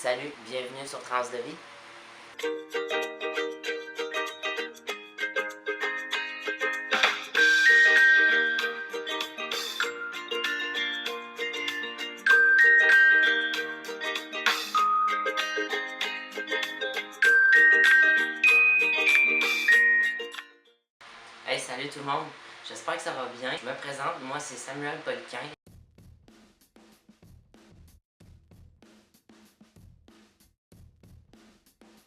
Salut, bienvenue sur Trans de vie. Hey, salut tout le monde, j'espère que ça va bien. Je me présente, moi c'est Samuel Poliquin.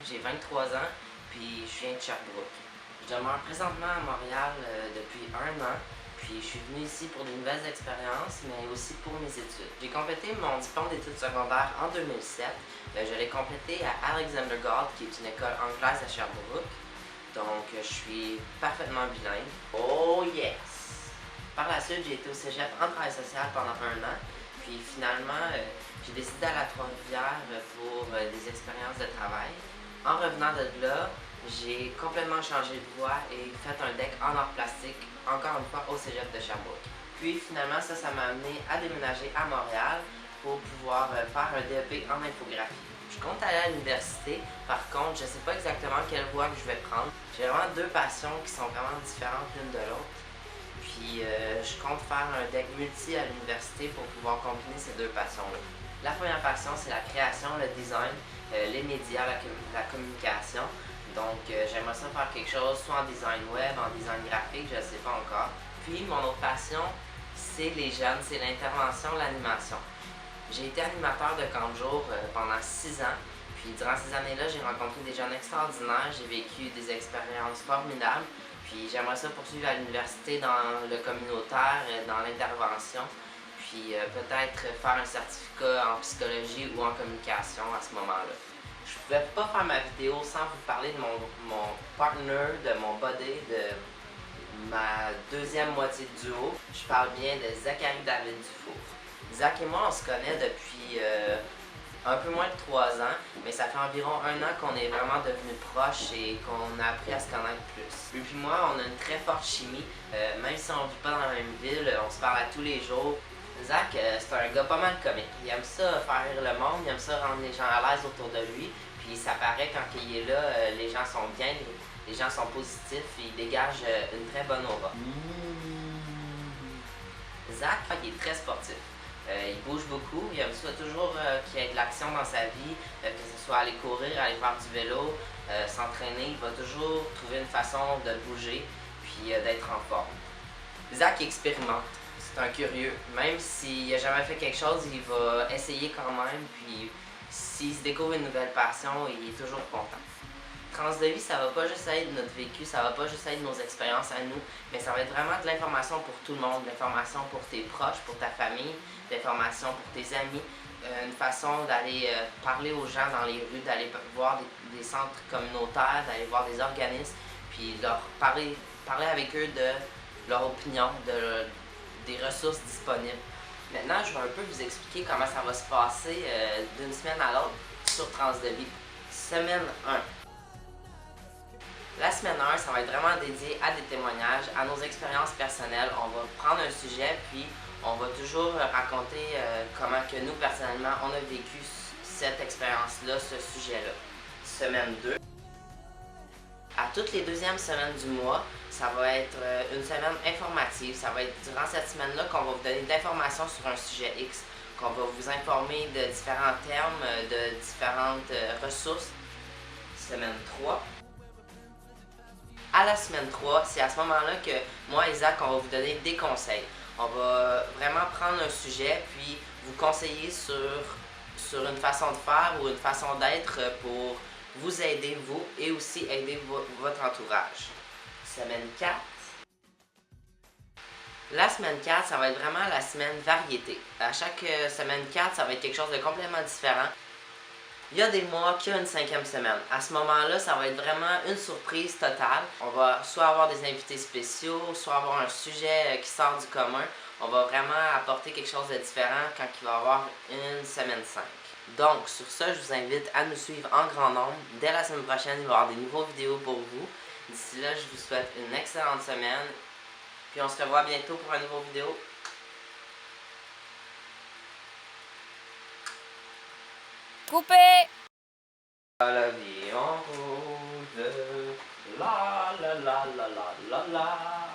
J'ai 23 ans, puis je viens de Sherbrooke. Je demeure présentement à Montréal depuis un an, puis je suis venu ici pour de nouvelles expériences, mais aussi pour mes études. J'ai complété mon diplôme d'études secondaires en 2007. Je l'ai complété à Alexander Galt, qui est une école anglaise à Sherbrooke. Donc, je suis parfaitement bilingue. Oh yes! Par la suite, j'ai été au cégep en travail social pendant un an. Puis finalement, j'ai décidé d'aller à Trois-Rivières pour des expériences de travail. En revenant de là, j'ai complètement changé de voie et fait un deck en art plastique, encore une fois au cégep de Sherbrooke. Puis finalement, ça m'a amené à déménager à Montréal pour pouvoir faire un DEP en infographie. Je compte aller à l'université, par contre, je ne sais pas exactement quelle voie que je vais prendre. J'ai vraiment deux passions qui sont vraiment différentes l'une de l'autre. Puis je compte faire un deck multi à l'université pour pouvoir combiner ces deux passions-là. La première passion, c'est la création, le design, les médias, la communication. Donc j'aimerais ça faire quelque chose, soit en design web, en design graphique, je ne sais pas encore. Puis mon autre passion, c'est les jeunes, c'est l'intervention, l'animation. J'ai été animateur de camp de jour pendant 6 ans. Puis durant ces années-là, j'ai rencontré des jeunes extraordinaires, j'ai vécu des expériences formidables. Puis j'aimerais ça poursuivre à l'université dans le communautaire, dans l'intervention. Puis peut-être faire un certificat en psychologie ou en communication à ce moment-là. Je ne pouvais pas faire ma vidéo sans vous parler de mon partner, de mon buddy, de ma deuxième moitié de duo. Je parle bien de Zachary David Dufour. Zach et moi, on se connaît depuis un peu moins de 3 ans, mais ça fait environ un an qu'on est vraiment devenus proches et qu'on a appris à se connaître plus. Lui et moi, on a une très forte chimie, même si on ne vit pas dans la même ville, on se parle à tous les jours. Zach, c'est un gars pas mal comique. Il aime ça faire rire le monde, il aime ça rendre les gens à l'aise autour de lui, puis ça paraît quand il est là, les gens sont bien, les gens sont positifs, il dégage une très bonne aura. Zach, il est très sportif. Il bouge beaucoup, il aime ça toujours qu'il y ait de l'action dans sa vie, que ce soit aller courir, aller faire du vélo, s'entraîner, il va toujours trouver une façon de bouger puis d'être en forme. Zach expérimente, c'est un curieux, même s'il n'a jamais fait quelque chose, il va essayer quand même, puis s'il se découvre une nouvelle passion, il est toujours content. Trans de vie, ça va pas juste être notre vécu, ça va pas juste être nos expériences à nous, mais ça va être vraiment de l'information pour tout le monde, de l'information pour tes proches, pour ta famille, de l'information pour tes amis, une façon d'aller parler aux gens dans les rues, d'aller voir des centres communautaires, d'aller voir des organismes, puis leur parler avec eux de leur opinion, des ressources disponibles. Maintenant, je vais un peu vous expliquer comment ça va se passer d'une semaine à l'autre sur Trans de vie. Semaine 1. La semaine 1, ça va être vraiment dédié à des témoignages, à nos expériences personnelles. On va prendre un sujet, puis on va toujours raconter comment que nous, personnellement, on a vécu cette expérience-là, ce sujet-là. Semaine 2. À toutes les deuxièmes semaines du mois, ça va être une semaine informative. Ça va être durant cette semaine-là qu'on va vous donner de l'information sur un sujet X, qu'on va vous informer de différents termes, de différentes ressources. Semaine 3. À la semaine 3, c'est à ce moment-là que moi et Zach, on va vous donner des conseils. On va vraiment prendre un sujet, puis vous conseiller sur une façon de faire ou une façon d'être pour vous aider, vous, et aussi aider votre entourage. Semaine 4. La semaine 4, ça va être vraiment la semaine variété. À chaque semaine 4, ça va être quelque chose de complètement différent. Il y a des mois qu'il y a une 5e semaine. À ce moment-là, ça va être vraiment une surprise totale. On va soit avoir des invités spéciaux, soit avoir un sujet qui sort du commun. On va vraiment apporter quelque chose de différent quand il va y avoir une semaine 5. Donc, sur ça, je vous invite à nous suivre en grand nombre. Dès la semaine prochaine, il va y avoir des nouvelles vidéos pour vous. D'ici là, je vous souhaite une excellente semaine. Puis on se revoit bientôt pour une nouvelle vidéo. Coupé! La vie en rose, la la la la la la la.